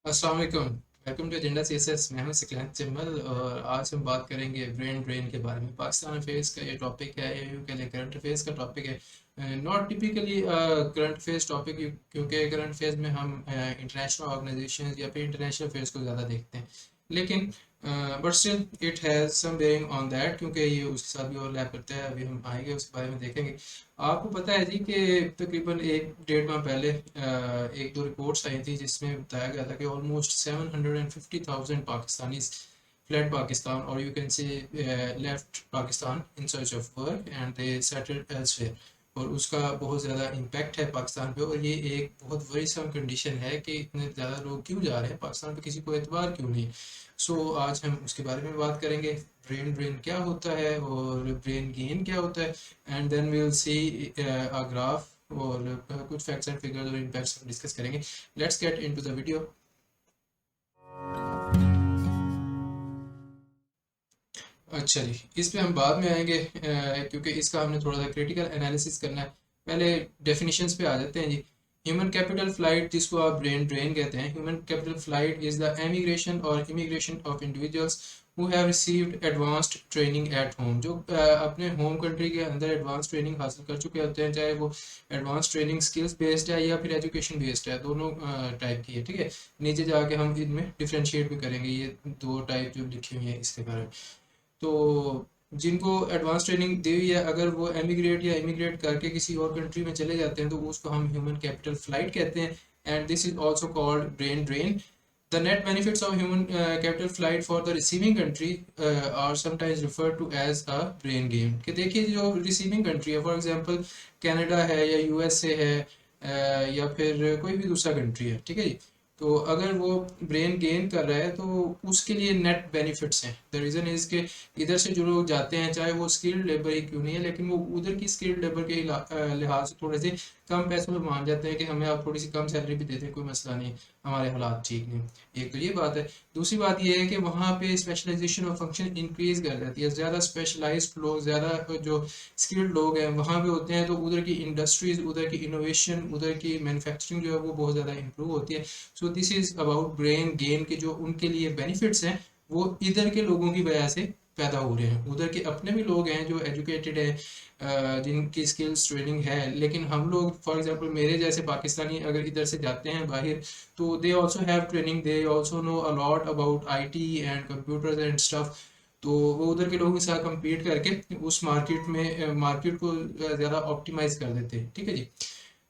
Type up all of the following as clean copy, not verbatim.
अस्सलाम वालेकुम। Welcome to agenda CSS. मैं हूं सिकंदर जम्मल और आज हम बात करेंगे ब्रेन ड्रेन के बारे में। पाकिस्तान अफेयर्स का ये टॉपिक है, एयू के लिए करंट अफेयर्स का टॉपिक है। Not typically current affairs topic, क्योंकि करंट अफेयर्स में हम इंटरनेशनल ऑर्गेनाइजेशन या फिर इंटरनेशनल अफेयर्स को ज़्यादा देखते हैं। लेकिन but still it has some bearing on that, क्योंकि ये उसके साथ भी ओवरलैप करता है। अभी हम आएंगे उसके बारे में देखेंगे। आपको पता है जी कि तकरीबन एक डेढ़ माह पहले एक दो रिपोर्ट्स आई थी जिसमें बताया गया था कि ऑलमोस्ट 750,000 पाकिस्तानी fled पाकिस्तान, और you can say left Pakistan in search of work and they settled elsewhere. और उसका बहुत ज़्यादा इम्पैक्ट है पाकिस्तान पे, और ये एक बहुत वरीसम कंडीशन है कि इतने ज़्यादा लोग क्यों जा रहे हैं पाकिस्तान पे, किसी को एतबार क्यों नहीं। आज हम उसके बारे में बात करेंगे। ब्रेन ड्रेन क्या होता है और ब्रेन गेन क्या होता है, and then we will see a graph और कुछ फैक्ट्स एंड फिगर्स और इम्पैक्ट्स डिस्कस करेंगे। Let's get into the video. अच्छा जी, इस पे हम बाद में आएंगे क्योंकि इसका हमने थोड़ा सा क्रिटिकल एनालिसिस करना है। पहले डेफिनेशंस पे आ जाते हैं जी। ह्यूमन कैपिटल फ्लाइट, जिसको आप ब्रेन ड्रेन कहते हैं, human capital flight is the emigration और immigration of individuals who have received advanced training at home, जो अपने होम कंट्री के अंदर एडवांस ट्रेनिंग हासिल कर चुके होते हैं, चाहे वो एडवांस ट्रेनिंग स्किल्स बेस्ड है या फिर एजुकेशन बेस्ड है, दोनों टाइप की है। ठीक है, नीचे जाके हम इनमें डिफ्रेंशिएट भी करेंगे, ये दो टाइप जो लिखी हुई है इसके बारे में। तो जिनको एडवांस ट्रेनिंग दी हुई है, अगर वो एमिग्रेट या इमिग्रेट करके किसी और कंट्री में चले जाते हैं तो उसको हम ह्यूमन कैपिटल फ्लाइट कहते हैं, and this is also called brain drain. The net benefits of human capital flight for the receiving country are sometimes refer to as a brain gain. कि देखिए, जो रिसीविंग कंट्री है, for example Canada है या USA है, या फिर कोई भी दूसरा कंट्री है, ठीक है जी। तो अगर वो ब्रेन गेन कर रहा है तो उसके लिए नेट बेनिफिट्स हैं। द रीज़न इज़ के इधर से जो लोग जाते हैं, चाहे वो स्किल्ड लेबर ही क्यों नहीं है, लेकिन वो उधर की स्किल्ड लेबर के लिहाज से थोड़े से कम पैसों में मान जाते हैं कि हमें आप थोड़ी सी कम सैलरी भी देते हैं, कोई मसला नहीं, हमारे हालात ठीक नहीं। एक तो ये बात है। दूसरी बात ये है कि वहाँ पे स्पेशलाइजेशन ऑफ फंक्शन इंक्रीज कर जाती है। ज़्यादा स्पेशलाइज्ड लोग, ज़्यादा जो स्किल्ड लोग हैं वहाँ पे होते हैं, तो उधर की इंडस्ट्रीज, उधर की इनोवेशन, उधर की मैन्युफैक्चरिंग जो है वो बहुत ज़्यादा इंप्रूव होती है। So this is about brain gain के जो उनके लिए बेनिफिट्स हैं, वो इधर के लोगों की वजह से पैदा हो रहे हैं। उधर के अपने भी लोग हैं जो एजुकेटेड है, जिनकी स्किल्स ट्रेनिंग है, लेकिन हम लोग फॉर एग्जांपल मेरे जैसे पाकिस्तानी अगर इधर से जाते हैं बाहर, तो they also have training, they also know a lot about IT and computers and stuff. तो वो उधर के लोगों के साथ compete करके उस मार्केट को ज़्यादा ऑप्टिमाइज कर देते हैं। ठीक है जी।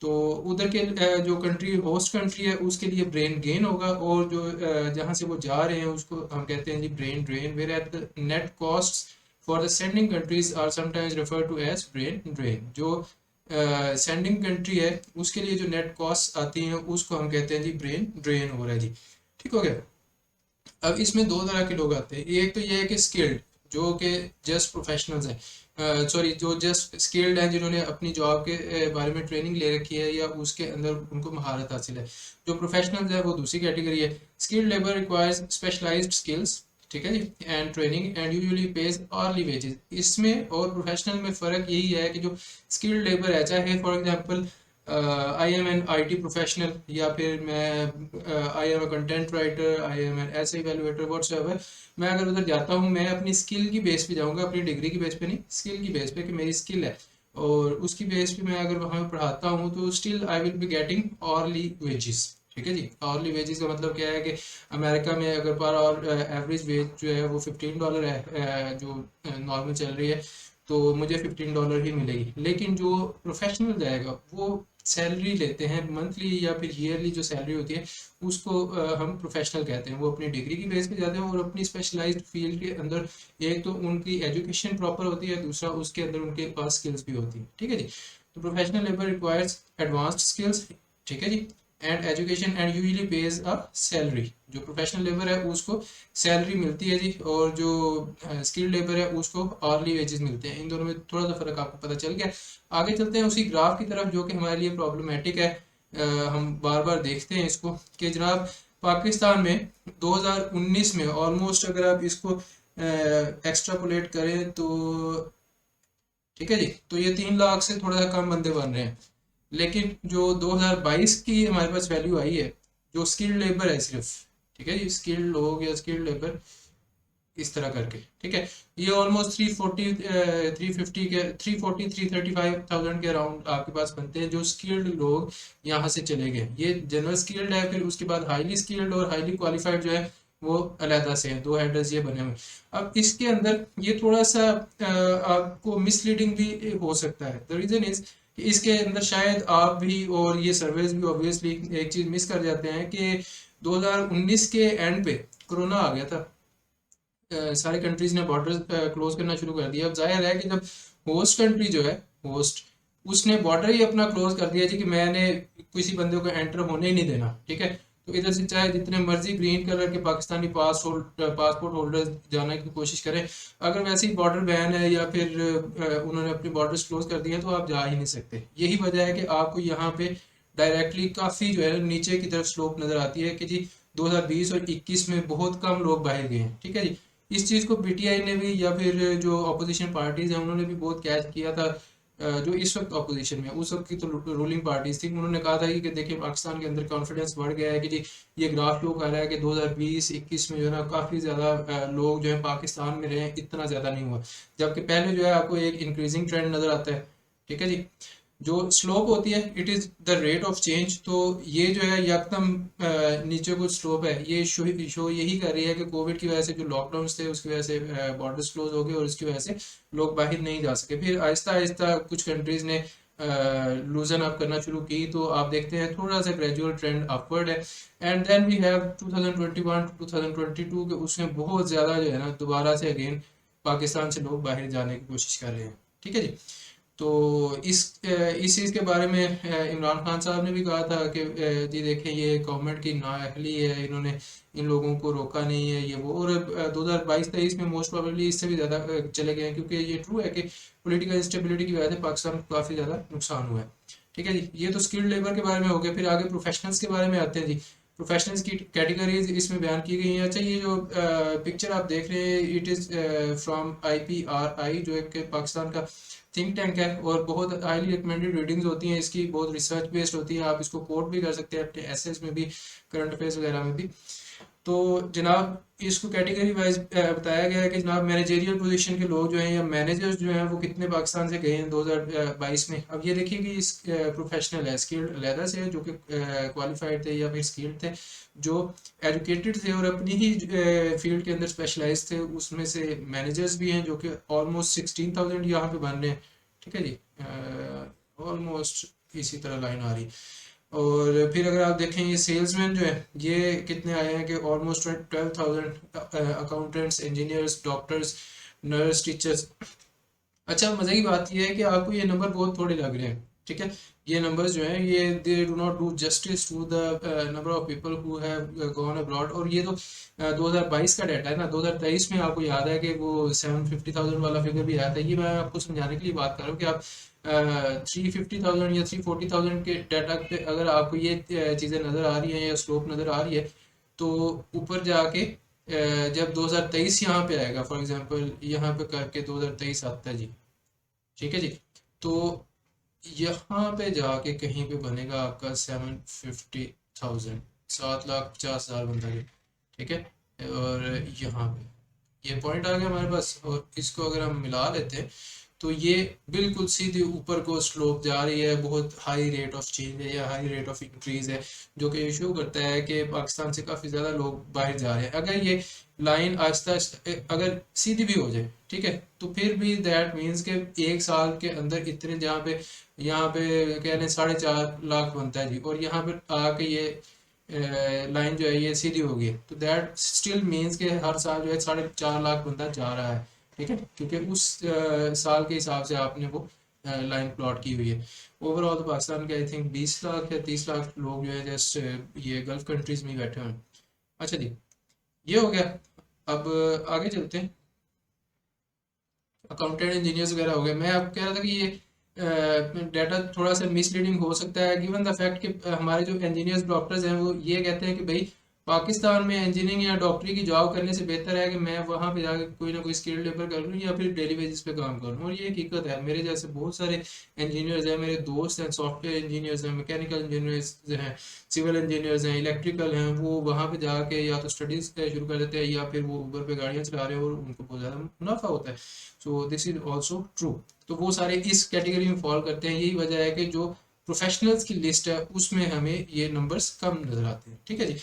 तो उधर के जो कंट्री, होस्ट कंट्री है, उसके लिए ब्रेन गेन होगा, और जो जहाँ से वो जा रहे हैं उसको हम कहते हैं जी brain drain. Where at the net cost for the sending countries are sometimes refer to as brain drain. जो सेंडिंग कंट्री है उसके लिए जो नेट कॉस्ट आती हैं उसको हम कहते हैं जी ब्रेन ड्रेन हो रहा है जी। ठीक हो गया। अब इसमें दो तरह के लोग आते हैं। एक तो ये है कि स्किल्ड, जो कि जस्ट प्रोफेशनल्स हैं, सॉरी, जो जस्ट स्किल्ड हैं, जिन्होंने अपनी जॉब के बारे में ट्रेनिंग ले रखी है या उसके अंदर उनको महारत हासिल है। जो प्रोफेशनल्स है वो दूसरी कैटेगरी है। Skilled labour requires specialised skills, ठीक है जी, and training and usually pays early wages. इसमें और प्रोफेशनल में फ़र्क यही है कि जो स्किल्ड लेबर है, चाहे for example I am an IT टी प्रोफेशनल, या फिर मैं I am a content writer, I am an S evaluator, whatsoever, मैं अगर उधर जाता हूँ, मैं अपनी स्किल की बेस पे जाऊँगा, अपनी डिग्री की बेस पे नहीं, स्किल की बेस पे कि मेरी स्किल है, और उसकी बेस पे मैं अगर वहाँ पे पढ़ाता हूँ तो still I will be getting hourly wages. ठीक है जी। ऑरली वेजेस का मतलब क्या है कि अमेरिका में अगर पर और एवरेज वेज जो है वो $15 है, जो नॉर्मल चल रही है, तो मुझे $15 ही मिलेगी। लेकिन जो प्रोफेशनल जाएगा वो सैलरी लेते हैं मंथली या फिर ईयरली, जो सैलरी होती है उसको हम प्रोफेशनल कहते हैं। वो अपनी डिग्री की बेस पे जाते हैं और अपनी स्पेशलाइज्ड फील्ड के अंदर, एक तो उनकी एजुकेशन प्रॉपर होती है, दूसरा उसके अंदर उनके पास स्किल्स भी होती है। ठीक है जी। तो professional labour requires advanced skills, ठीक है जी, and education and usually pays a salary. जो प्रोफेशनल लेबर है उसको सैलरी मिलती है जी, और जो स्किल्ड लेबर है उसको आर्ली वेजेस मिलते हैं। इन दोनों में थोड़ा सा फर्क आपको पता चल गया। आगे चलते हैं उसी ग्राफ की तरफ, जो कि हमारे लिए प्रॉब्लमेटिक है। हम बार बार देखते हैं इसको कि जनाब पाकिस्तान में 2019 में ऑलमोस्ट, अगर आप इसको एक्स्ट्रापोलेट करें तो, ठीक है जी, तो ये 3 लाख से थोड़ा सा कम बंदे बन रहे हैं। लेकिन जो 2022 की हमारे पास वैल्यू आई है, जो स्किल्ड लेबर है सिर्फ, ठीक है, ये स्किल्ड लोग या स्किल्ड लेबर इस तरह करके, ठीक है। ये ऑलमोस्ट 340 350 के 340 335,000 के अराउंड आपके पास बनते हैं जो स्किल्ड लोग यहाँ से चले गए। ये जनरल स्किल्ड है, फिर उसके बाद हाईली स्किल्ड और हाईली क्वालिफाइड जो है वो अलहदा से हैं, दो हेडर्स ये बने हुए। अब इसके अंदर ये थोड़ा सा आपको मिसलीडिंग भी हो सकता है। द रीजन इज कि इसके अंदर शायद आप भी और ये सर्वेज भी ऑब्वियसली एक चीज मिस कर जाते हैं कि 2019 के एंड पे कोरोना आ गया था। सारी कंट्रीज ने बॉर्डर क्लोज करना शुरू कर दिया। अब जाहिर है कि जब होस्ट कंट्री जो है, होस्ट, उसने बॉर्डर ही अपना क्लोज कर दिया जी कि मैंने किसी बंदे को एंटर होने ही नहीं देना, ठीक है। तो इधर से चाहे जितने मर्जी ग्रीन कलर के पाकिस्तानी पासपोर्ट होल्डर्स जाने की कोशिश करें, अगर वैसे ही बॉर्डर बैन है या फिर उन्होंने अपने बॉर्डर्स क्लोज कर दिए तो आप जा ही नहीं सकते। यही वजह है कि आपको यहाँ पे डायरेक्टली काफ़ी जो है नीचे की तरफ स्लोप नज़र आती है कि जी 2020 और 21 में बहुत कम लोग बाहर गए हैं, ठीक है जी। इस चीज़ को पीटीआई ने भी या फिर जो अपोजिशन पार्टीज हैं उन्होंने भी बहुत कैच किया था। जो इस वक्त अपोजिशन में, उस वक्त की तो रूलिंग पार्टीज थी, उन्होंने कहा था कि देखिए पाकिस्तान के अंदर कॉन्फिडेंस बढ़ गया है कि जी ये ग्राफ शो कर रहा है कि 2020-21 में जो है ना काफ़ी ज़्यादा लोग जो है पाकिस्तान में रहे, इतना ज़्यादा नहीं हुआ। जबकि पहले जो है आपको एक इंक्रीजिंग ट्रेंड नज़र आता है, ठीक है जी। जो स्लोप होती है it is the rate of change. तो ये जो है यकदम नीचे कुछ स्लोप है, ये शो यही कर रही है कि कोविड की वजह से जो लॉकडाउन थे उसकी वजह से बॉर्डर्स क्लोज हो गए और इसकी वजह से लोग बाहर नहीं जा सके। फिर आहिस्ता आहिस्ता कुछ कंट्रीज ने लूजन अप करना शुरू की, तो आप देखते हैं थोड़ा सा ग्रेजुअल ट्रेंड अपवर्ड है। And then we have 2021 to 2022 के, उसमें बहुत ज़्यादा जो है ना दोबारा से अगेन पाकिस्तान से लोग बाहर जाने की कोशिश कर रहे हैं, ठीक है जी। तो इस चीज़ के बारे में इमरान खान साहब ने भी कहा था कि जी देखें ये गवर्नमेंट की नाअहली है, इन्होंने इन लोगों को रोका नहीं है ये वो। और 2022-23 में मोस्ट प्रोबेबली इससे भी ज़्यादा चले गए हैं, क्योंकि ये ट्रू है कि पॉलिटिकल इंस्टेबिलिटी की वजह से पाकिस्तान को काफ़ी ज़्यादा नुकसान हुआ है, ठीक है जी। ये तो स्किल्ड लेबर के बारे में हो गया। फिर आगे प्रोफेशनल्स के बारे में आते हैं जी। प्रोफेशनल्स की कैटेगरीज इसमें बयान की गई हैं। अच्छा, ये जो पिक्चर आप देख रहे हैं इट इज़ फ्रॉम IPRI, जो एक पाकिस्तान का थिंक टैंक है और बहुत हाईली रिकमेंडेड रीडिंग्स होती हैं इसकी, बहुत रिसर्च बेस्ड होती है। आप इसको कोट भी कर सकते हैं अपने एसेस में भी, करंट अफेयर्स वगैरह में भी। तो जनाब इसको कैटेगरी वाइज बताया गया है कि जनाब मैनेजरियल पोजीशन के लोग जो हैं या मैनेजर्स जो हैं वो कितने पाकिस्तान से गए हैं 2022 में। अब ये देखिए कि इस प्रोफेशनल है, स्किल्ड अलहदा से है जो कि क्वालिफाइड थे या फिर स्किल्ड थे, जो एजुकेटेड थे और अपनी ही फील्ड के अंदर स्पेशलाइज थे, उसमें से मैनेजर्स भी हैं जो कि ऑलमोस्ट 16,000 यहाँ पे बन रहे हैं, ठीक है जी। ऑलमोस्ट इसी तरह लाइन आ रही। और फिर अगर आप देखें ये सेल्समैन जो है ये कितने आए हैं कि almost 12,000 accountants, engineers, doctors, nurse, teachers. अच्छा, मज़े की बात यह है कि आपको ये नंबर बहुत थोड़े लग रहे हैं, ठीक है। ये नंबर्स जो हैं ये they do not do justice to the number of people who have gone abroad. और ये तो 2022 का डाटा है ना, 2023 में आपको याद है कि वो 750,000 वाला फिगर भी आया था। ये मैं आपको समझाने के लिए बात कर रहा हूँ कि आप 350,000 या 340,000 के डाटा पे अगर आपको ये चीज़ें नज़र आ रही हैं या स्लोप नज़र आ रही है, तो ऊपर जाके जब 2023 यहाँ पे आएगा, फॉर एग्जांपल यहाँ पे करके 2023 आता है जी, ठीक है जी। तो यहाँ पे जाके कहीं पे बनेगा आपका 750,000, 7,50,000 बंदा जी, ठीक है। और यहाँ पे ये पॉइंट आ गया हमारे पास, और इसको अगर हम मिला लेते हैं तो ये बिल्कुल सीधे ऊपर को स्लोप जा रही है, बहुत हाई रेट ऑफ चेंज है या हाई रेट ऑफ इंक्रीज है, जो कि शो करता है कि पाकिस्तान से काफ़ी ज़्यादा लोग बाहर जा रहे हैं। अगर ये लाइन आहिस्ता अगर सीधी भी हो जाए, ठीक है, तो फिर भी दैट मीन्स के एक साल के अंदर इतने, जहाँ पे यहाँ पे कह लें 4.5 लाख बनता है जी, और यहाँ पे आके ये लाइन जो है ये सीधी हो गई, तो दैट स्टिल मीन्स के हर साल जो है 4.5 लाख बंदा जा रहा है, ठीक है, क्योंकि उस साल के हिसाब से आपने वो लाइन प्लॉट की हुई है। ओवरऑल तो पाकिस्तान के आई थिंक 20 लाख या 30 लाख लोग जो है जस्ट ये गल्फ कंट्रीज में ही बैठे हुए हैं। अच्छा जी, ये हो गया। अब आगे चलते हैं। अकाउंटेंट, इंजीनियर्स वगैरह हो गए। मैं आपको कह रहा था कि ये डाटा थोड़ा सा मिसलीडिंग हो सकता है गिवन द फैक्ट कि हमारे जो इंजीनियर्स, डॉक्टर्स हैं वो ये कहते हैं कि भाई पाकिस्तान में इंजीनियरिंग या डॉक्टरी की जॉब करने से बेहतर है कि मैं वहाँ पे जाकर कोई ना कोई स्किल्ड लेबर कर लूँ या फिर डेली बेसिस पे काम करूँ। और ये हकीकत है, मेरे जैसे बहुत सारे इंजीनियर्स हैं, मेरे दोस्त हैं, सॉफ्टवेयर इंजीनियर्स हैं, मैकेनिकल इंजीनियर्स हैं, सिविल इंजीनियर्स हैं, इलेक्ट्रिकल हैं, वो वहाँ पे जाके या तो स्टडीज़ शुरू कर देते हैं या फिर वो ऊबर पे गाड़ियाँ चला रहे हैं और उनको बहुत ज़्यादा मुनाफा होता है। So this is also true. तो वो सारे इस कैटेगरी में फॉल करते हैं। यही वजह है कि जो प्रोफेशनल्स की लिस्ट है उसमें हमें ये नंबर्स कम नज़र आते हैं। ठीक है जी।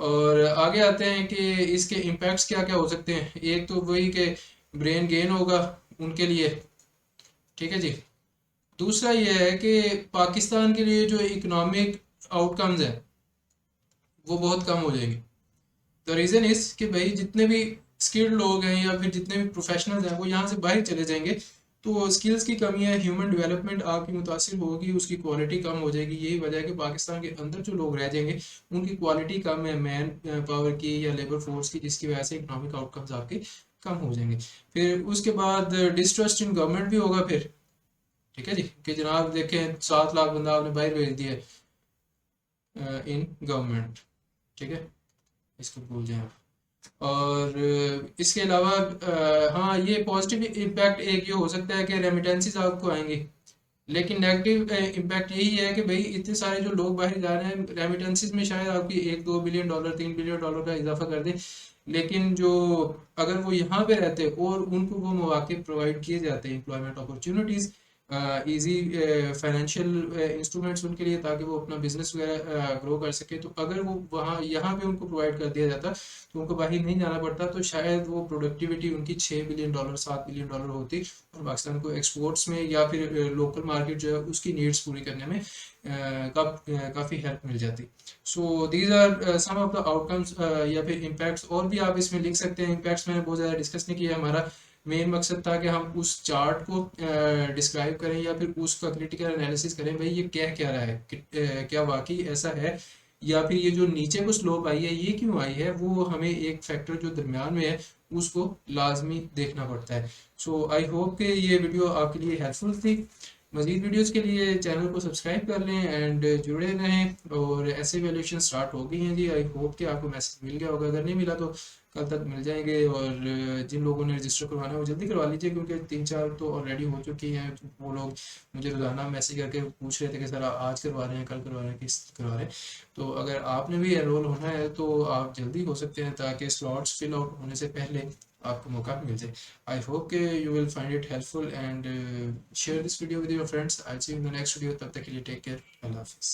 और आगे आते हैं कि इसके इम्पैक्ट्स क्या क्या हो सकते हैं। एक तो वही कि ब्रेन गेन होगा उनके लिए। ठीक है जी। दूसरा ये है कि पाकिस्तान के लिए जो इकोनॉमिक आउटकम्स हैं वो बहुत कम हो जाएंगे। द रीज़न इज कि भाई जितने भी स्किल्ड लोग हैं या फिर जितने भी प्रोफेशनल्स हैं वो यहाँ से बाहर चले जाएंगे। तो स्किल्स की कमी है, ह्यूमन डेवलपमेंट आपकी मुतासिर होगी, उसकी क्वालिटी कम हो जाएगी। यही वजह है कि पाकिस्तान के अंदर जो लोग रह जाएंगे उनकी क्वालिटी कम है मैन पावर की या लेबर फोर्स की, जिसकी वजह से इकोनॉमिक आउटकम्स आपके कम हो जाएंगे। फिर उसके बाद डिस्ट्रस्ट इन गवर्नमेंट भी होगा फिर। ठीक है जी, कि जनाब देखें 7 लाख बंदा आपने बाहर भेज दिया इन गवर्नमेंट। ठीक है, इसको भूल जाए। और इसके अलावा हाँ, ये पॉजिटिव इम्पैक्ट एक ये हो सकता है कि रेमिटेंसीज आपको आएंगी। लेकिन नेगेटिव इम्पैक्ट यही है कि भाई इतने सारे जो लोग बाहर जा रहे हैं रेमिटेंसीज में शायद आपकी 1-2 बिलियन डॉलर 3 बिलियन डॉलर का इजाफा कर दे। लेकिन जो अगर वो यहाँ पे रहते और उनको वो मौके प्रोवाइड किए जाते हैं, employment opportunities, easy financial instruments उनके लिए, ताकि वो अपना बिजनेस वगैरह ग्रो कर सके, तो अगर वो वहाँ यहाँ पे उनको प्रोवाइड कर दिया जाता तो उनको बाहर नहीं जाना पड़ता, तो शायद वो प्रोडक्टिविटी उनकी 6 बिलियन डॉलर 7 बिलियन डॉलर होती और पाकिस्तान को एक्सपोर्ट्स में या फिर लोकल मार्केट जो है उसकी नीड्स पूरी करने में काफ़ी हेल्प मिल जाती। So these are some of the outcomes या फिर इम्पैक्ट्स। और भी आप इसमें लिख सकते हैं। इम्पैक्ट्स मैंने बहुत ज़्यादा डिस्कस नहीं किया। हमारा मेन मकसद था कि हम उस चार्ट को डिस्क्राइब करें या फिर उसका क्रिटिकल एनालिसिस करें, भाई ये कह क्या रहा है क्या वाकई ऐसा है, या फिर ये जो नीचे को स्लोप आई है ये क्यों आई है। वो हमें एक फैक्टर जो दरमियान में है उसको लाजमी देखना पड़ता है। सो आई होप कि ये वीडियो आपके लिए हेल्पफुल थी। मज़ीद वीडियोस के लिए चैनल को सब्सक्राइब कर लें एंड जुड़े रहें। और ऐसे वैल्यूएशन स्टार्ट हो गई हैं जी। आई होप कि आपको मैसेज मिल गया होगा, अगर नहीं मिला तो कल तक मिल जाएंगे। और जिन लोगों ने रजिस्टर करवाना है वो जल्दी करवा लीजिए, क्योंकि 3-4 तो ऑलरेडी हो चुकी हैं। वो लोग मुझे रोज़ाना मैसेज करके पूछ रहे थे कि सर आज करवा रहे हैं, कल करवा रहे हैं, किस करवा रहे हैं। तो अगर आपने भी एनरोल होना है तो आप जल्दी हो सकते हैं, ताकि स्लॉट्स फिल आउट होने से पहले आपको मौका मिल जाए। आई होप कि you will find it helpful and share this video with your friends. I see you in the next video. तब तक के लिए टेक केयर, अल्लाह हाफिज़।